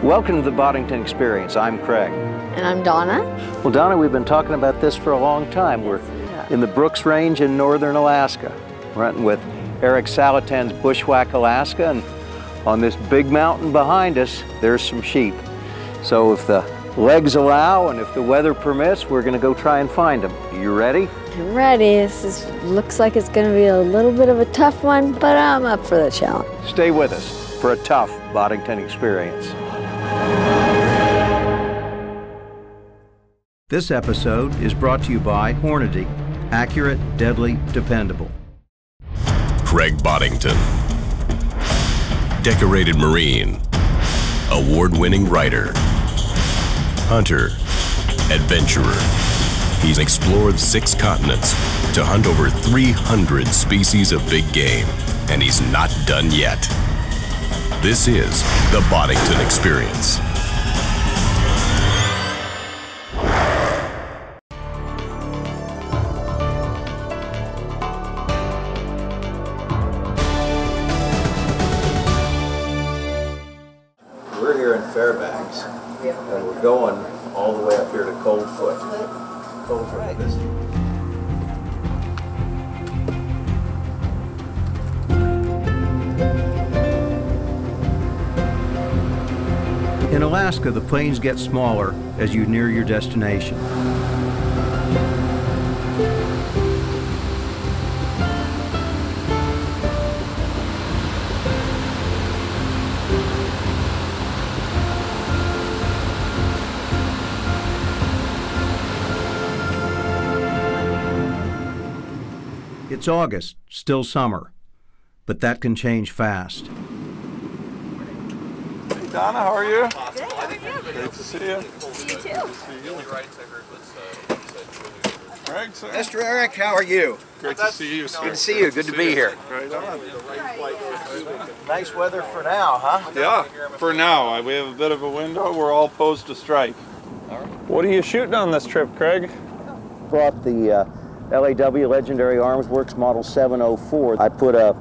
Welcome to the Boddington Experience. I'm Craig. And I'm Donna. Well, Donna, we've been talking about this for a long time. We're in the Brooks Range in northern Alaska. We're hunting with Eric Salatin's Bushwhack, Alaska, and on this big mountain behind us, there's some sheep. So if the legs allow and if the weather permits, we're gonna go try and find them. You ready? I'm ready. Looks like it's gonna be a little bit of a tough one, but I'm up for the challenge. Stay with us for a tough Boddington experience. This episode is brought to you by Hornady. Accurate, deadly, dependable. Craig Boddington, decorated Marine, award-winning writer, hunter, adventurer. He's explored 6 continents to hunt over 300 species of big game, and he's not done yet. This is the Boddington Experience. We're here in Fairbanks, and we're going all the way up here to Coldfoot. Coldfoot, this. In Alaska, the plains get smaller as you near your destination. It's August, still summer, but that can change fast. Hey Donna, how are you? Good, how are you? Great to see you. See you too. Greg, sir. Mr. Eric, how are you? Great to see you, sir. Good to see you. Good to be here. Right on. Nice weather for now, huh? Yeah, for now. We have a bit of a window. We're all posed to strike. What are you shooting on this trip, Craig? Brought the LAW Legendary Arms Works Model 704. I put a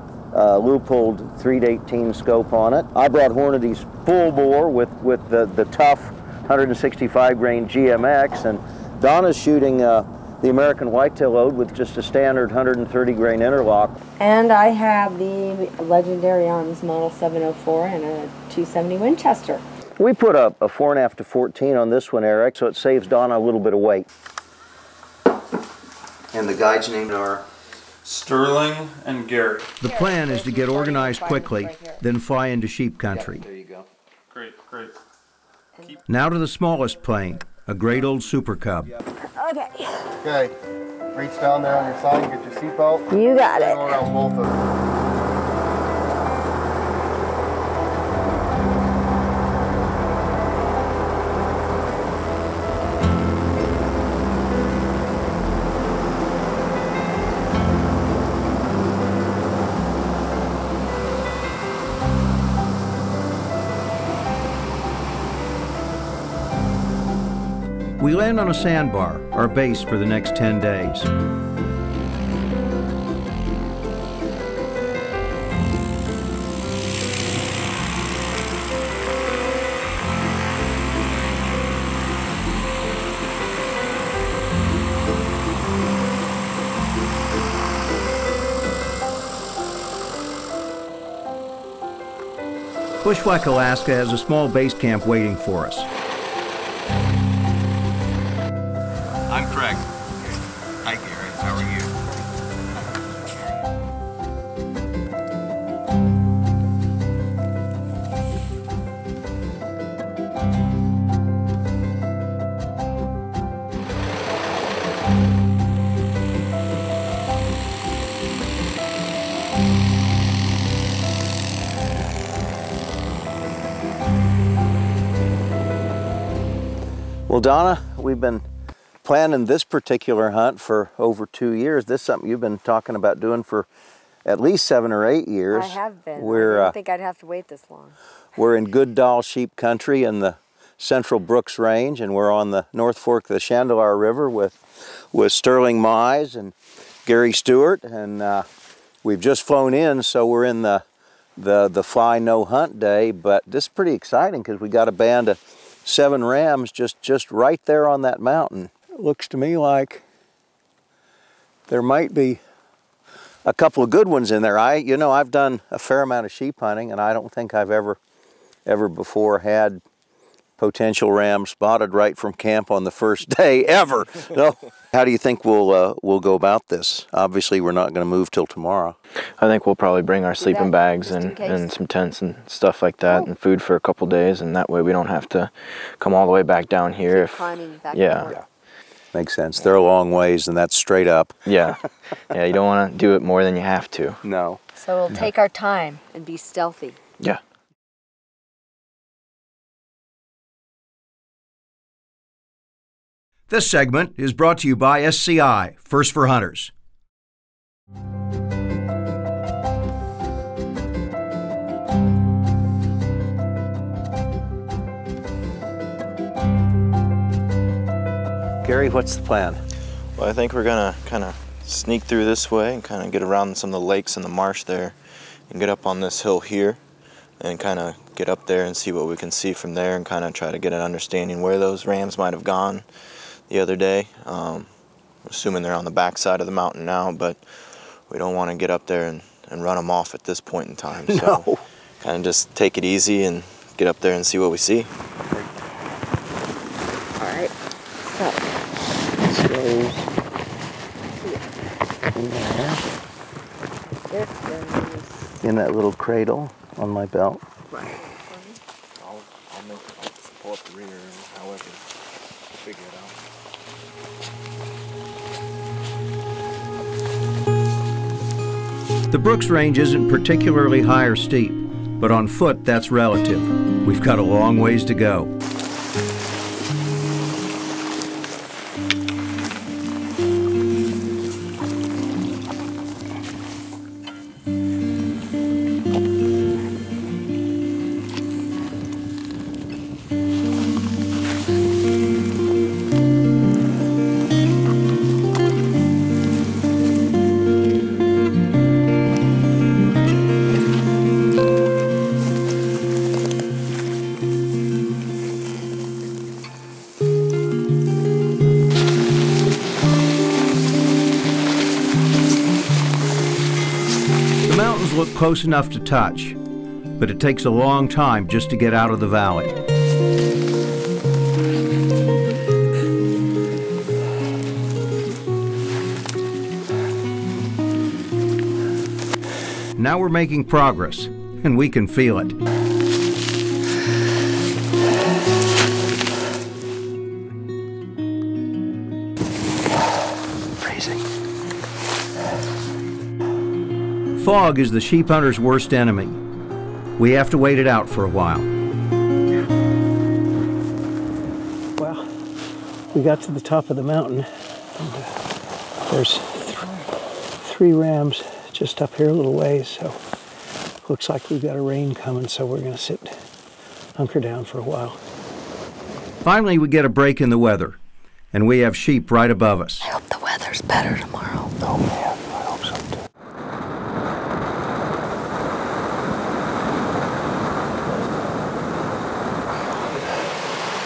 loop-holed 3-18 scope on it. I brought Hornady's full bore with the tough 165 grain GMX, and Donna's shooting the American whitetail load with just a standard 130 grain interlock. And I have the Legendary Arms Model 704 and a 270 Winchester. We put a 4.5 to 14 on this one, Eric, so it saves Donna a little bit of weight. And the guides named are? Sterling and Gary. The plan is to get organized quickly, then fly into sheep country. There you go. Great, great. Now to the smallest plane, a great old Super Cub. Okay. Okay, reach down there on your side, get your seatbelt. You got it. Go around both of them. We land on a sandbar, our base for the next 10 days. Bushwhack, Alaska has a small base camp waiting for us. I'm Craig. Hi, Gary. How are you? Well, Donna, we've been planning this particular hunt for over 2 years. This is something you've been talking about doing for at least 7 or 8 years. I have been. I didn't think I'd have to wait this long. We're in good Dall Sheep country in the central Brooks Range, and we're on the North Fork of the Chandeleur River with Sterling Mize and Gary Stewart, and we've just flown in, so we're in the the fly no hunt day, but this is pretty exciting because we got a band of 7 rams just right there on that mountain. It looks to me like there might be a couple of good ones in there. I've done a fair amount of sheep hunting, and I don't think I've ever before had potential rams spotted right from camp on the first day ever. No. How do you think we'll go about this? Obviously, we're not going to move till tomorrow. I think we'll probably bring our sleeping bags and some tents and stuff like that, and food for a couple days, and that way we don't have to come all the way back down here. Climbing back yeah. down. Makes sense. They're a long ways, and that's straight up. Yeah. Yeah, you don't want to do it more than you have to. No. So we'll take our time and be stealthy. Yeah. This segment is brought to you by SCI, First for Hunters. Gary, what's the plan? Well, I think we're going to kind of sneak through this way and kind of get around some of the lakes and the marsh there and get up on this hill here and kind of get up there and see what we can see from there and kind of try to get an understanding where those rams might have gone the other day. Assuming they're on the back side of the mountain now, but we don't want to get up there and run them off at this point in time. So No. kind of just take it easy and get up there and see what we see. All right. So. This goes This goes in that little cradle on my belt. right. I'll pull up the rear however, figure it out. The Brooks Range isn't particularly high or steep, but on foot that's relative. We've got a long ways to go. Look close enough to touch, but it takes a long time just to get out of the valley. Now we're making progress, and we can feel it. Fog is the sheep hunter's worst enemy. We have to wait it out for a while. Well, we got to the top of the mountain, and there's 3 rams just up here a little ways, so looks like we've got a rain coming, so we're gonna hunker down for a while. Finally, we get a break in the weather, and we have sheep right above us. I hope the weather's better tomorrow. Oh man, I hope so too.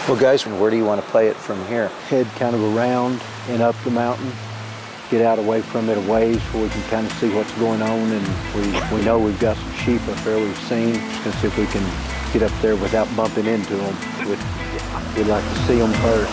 Well, guys, where do you want to play it from here? Head kind of around and up the mountain, get out away from it a ways where we can kind of see what's going on, and we know we've got some sheep up there we've seen. Just gonna see if we can get up there without bumping into them. We'd like to see them first.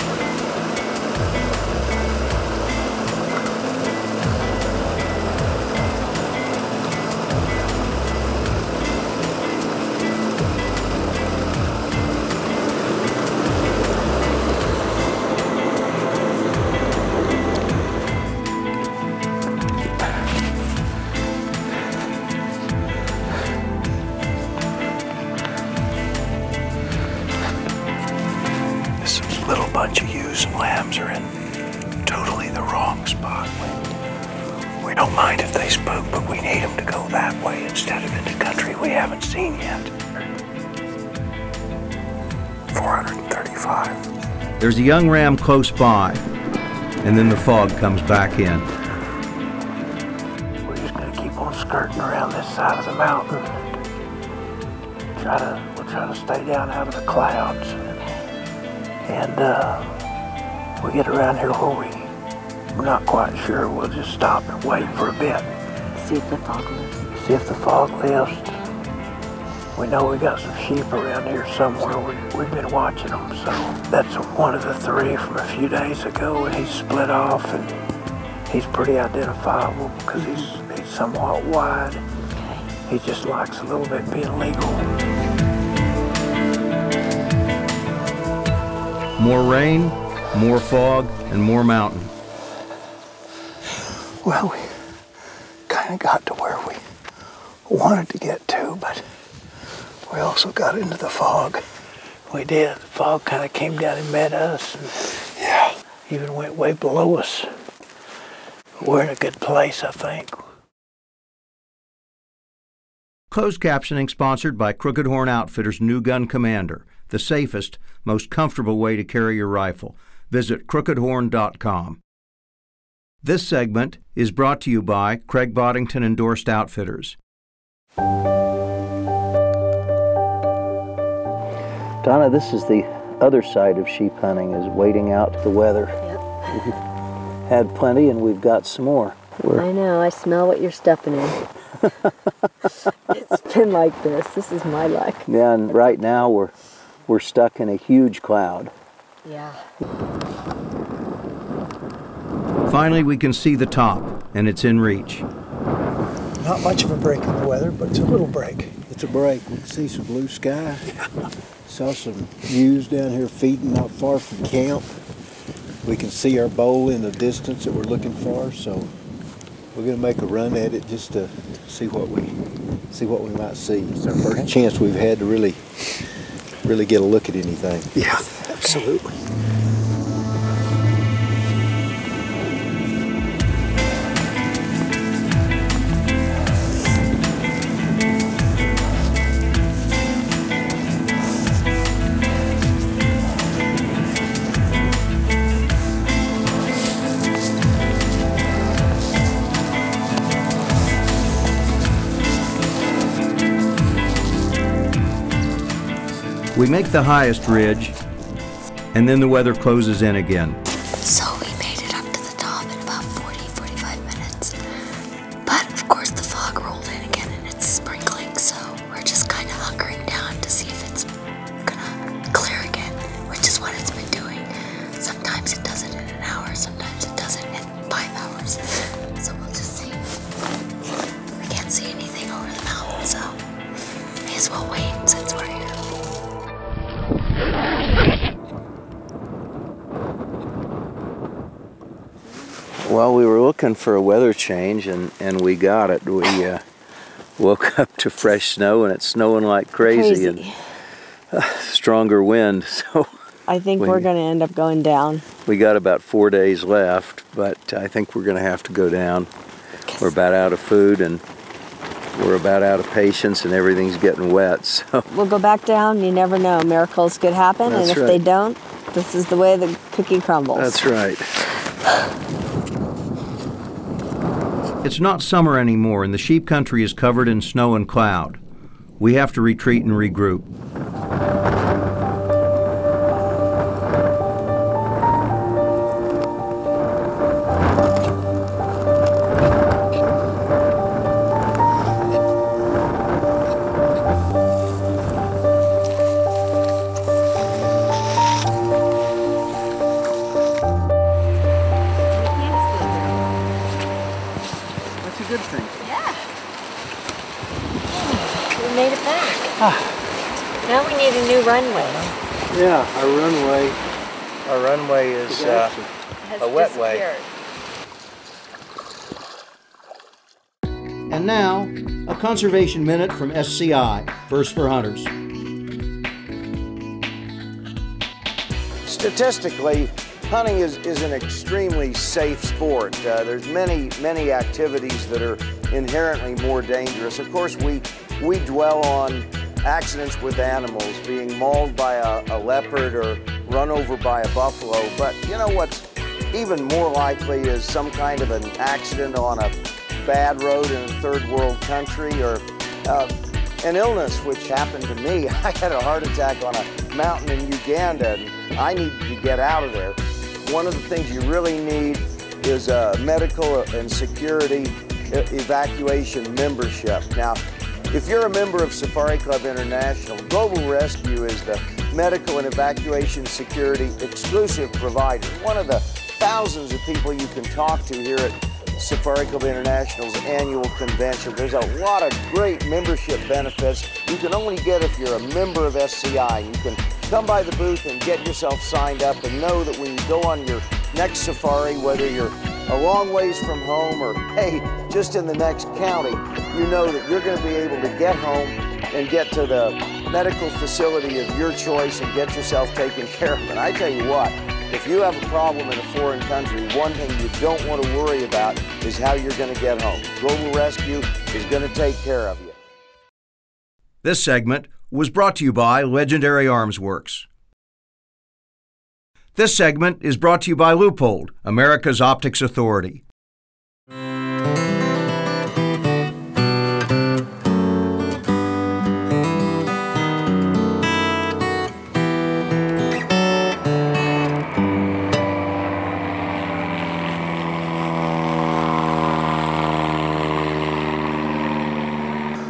Bunch of ewes and lambs are in totally the wrong spot. We don't mind if they spook, but we need them to go that way instead of into country we haven't seen yet. 435. There's a young ram close by, and then the fog comes back in. We're just gonna keep on skirting around this side of the mountain try to stay down out of the clouds. And we get around here where we're not quite sure. We'll just stop and wait for a bit. See if the fog lifts. See if the fog lifts. We know we got some sheep around here somewhere. We've been watching them, so that's one of the three from a few days ago, and he's split off, and he's pretty identifiable because he's somewhat wide. He just likes a little bit being legal. More rain, more fog, and more mountain. Well, we kind of got to where we wanted to get to, but we also got into the fog. We did. The fog kind of came down and met us, and yeah, even went way below us. We're in a good place, I think. Closed captioning sponsored by Crooked Horn Outfitters' new gun Commander, the safest, most comfortable way to carry your rifle. Visit crookedhorn.com. This segment is brought to you by Craig Boddington Endorsed Outfitters. Donna, this is the other side of sheep hunting, is waiting out the weather. Yep. We've had plenty and we've got some more. I know, I smell what you're stepping in. It's been like this. This is my luck. Yeah, and right now we're stuck in a huge cloud. Yeah. Finally, we can see the top, and it's in reach. Not much of a break in the weather, but it's a little break. It's a break. We can see some blue sky. Saw some ewes down here feeding not far from camp. We can see our bowl in the distance that we're looking for, so we're going to make a run at it just to see what we might see. It's our first chance we've had to really get a look at anything. Yeah, absolutely. We make the highest ridge, and then the weather closes in again. So we made it up to the top in about 45 minutes. But of course the fog rolled in again and it's sprinkling, so we're just kind of hunkering down to see if it's gonna clear again, which is what it's been doing. Sometimes it does it in an hour, sometimes it does it in 5 hours. So we'll just see. We can't see anything over the mountain, so may as well wait since we're here. Well, we were looking for a weather change, and we got it. We woke up to fresh snow, and it's snowing like crazy. And stronger wind. So I think we're going to end up going down. We got about 4 days left, but I think we're going to have to go down. We're about out of food, and we're about out of patience, and everything's getting wet. So we'll go back down. You never know. Miracles could happen, That's and if right. they don't, this is the way the cookie crumbles. That's right. It's not summer anymore, and the sheep country is covered in snow and cloud. We have to retreat and regroup. Now we need a new runway. Yeah, our runway is a wetway. And now, a conservation minute from SCI, First for Hunters. Statistically, hunting is an extremely safe sport. There's many activities that are inherently more dangerous. Of course, we dwell on accidents with animals, being mauled by a leopard or run over by a buffalo, but you know what's even more likely is some kind of an accident on a bad road in a third world country, or an illness, which happened to me. I had a heart attack on a mountain in Uganda, and I needed to get out of there. One of the things you really need is a medical and security evacuation membership. Now, if you're a member of Safari Club International, Global Rescue is the medical and evacuation security exclusive provider. One of the thousands of people you can talk to here at Safari Club International's annual convention. There's a lot of great membership benefits you can only get if you're a member of SCI. You can come by the booth and get yourself signed up and know that when you go on your next safari, whether you're a long ways from home or, hey, just in the next county, you know that you're going to be able to get home and get to the medical facility of your choice and get yourself taken care of. And I tell you what, if you have a problem in a foreign country, one thing you don't want to worry about is how you're going to get home. Global Rescue is going to take care of you. This segment was brought to you by Legendary Arms Works. This segment is brought to you by Leupold, America's Optics Authority.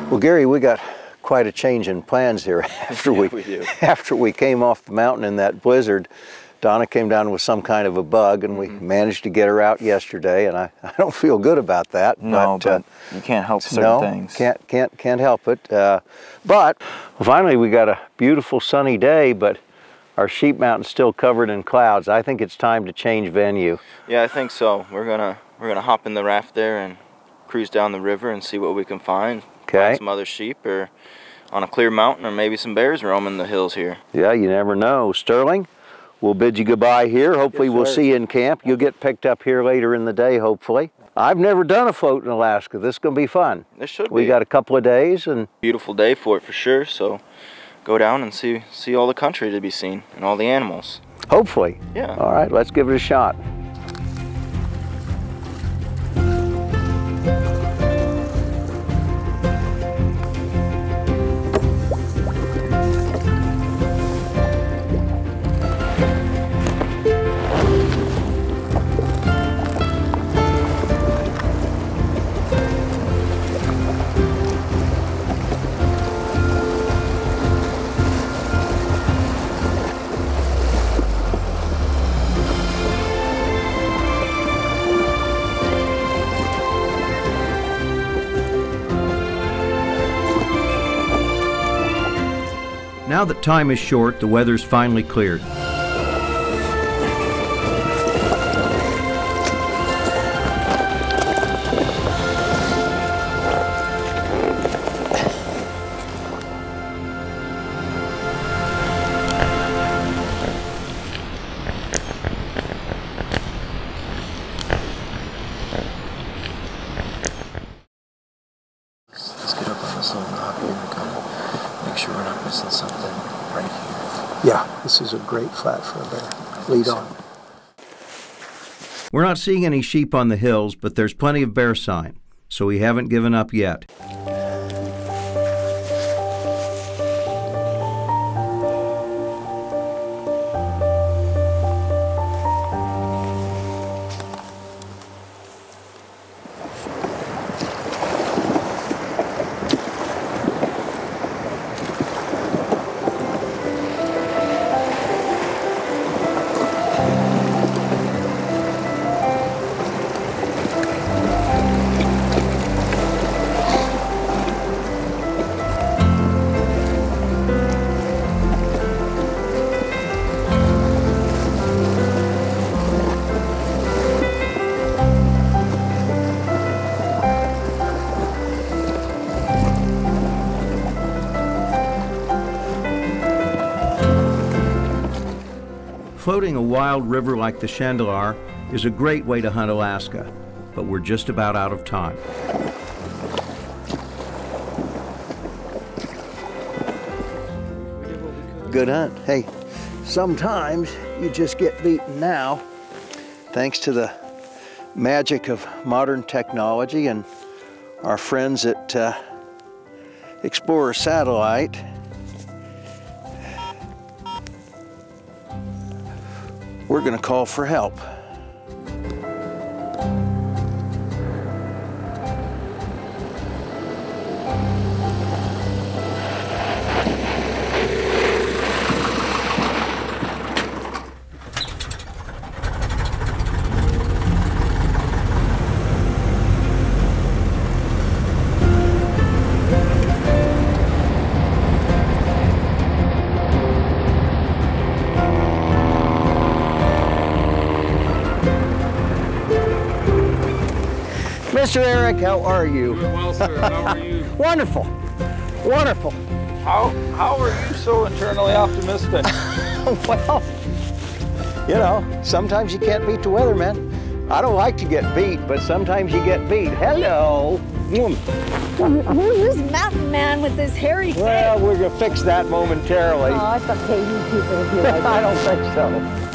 Well, Gary, we got quite a change in plans here after after we came off the mountain in that blizzard. Donna came down with some kind of a bug, and we managed to get her out yesterday, and I don't feel good about that. No, but you can't help certain things. Can't help it. But finally, we got a beautiful sunny day, but our sheep mountain's still covered in clouds. I think it's time to change venue. Yeah, I think so. We're gonna hop in the raft there and cruise down the river and see what we can find. Find some other sheep, or on a clear mountain, or maybe some bears roaming the hills here. Yeah, you never know. Sterling, we'll bid you goodbye here. Hopefully we'll see you in camp. You'll get picked up here later in the day, hopefully. I've never done a float in Alaska. This is going to be fun. This should be. We got a couple of days. And beautiful day for it for sure, so go down and see all the country to be seen and all the animals. Hopefully. Yeah. All right, let's give it a shot. Now that time is short, the weather's finally cleared. Let's get up on this little knob here and kind of make sure we're not missing something right here. Yeah, this is a great flat for a bear. Lead on. We're not seeing any sheep on the hills, but there's plenty of bear sign, so we haven't given up yet. Floating a wild river like the Chandelar is a great way to hunt Alaska, but we're just about out of time. Good hunt. Hey, sometimes you just get beaten now, thanks to the magic of modern technology and our friends at Explorer satellite. We're going to call for help. Mr. Eric, how are you? Doing well, sir. How are you? Wonderful. Wonderful. How are you so internally optimistic? Well, you know, sometimes you can't beat the weather, man. I don't like to get beat, but sometimes you get beat. Hello. Who's this mountain man with this hairy face? Well, we're going to fix that momentarily. Oh, it's okay. You people would be like I don't think so.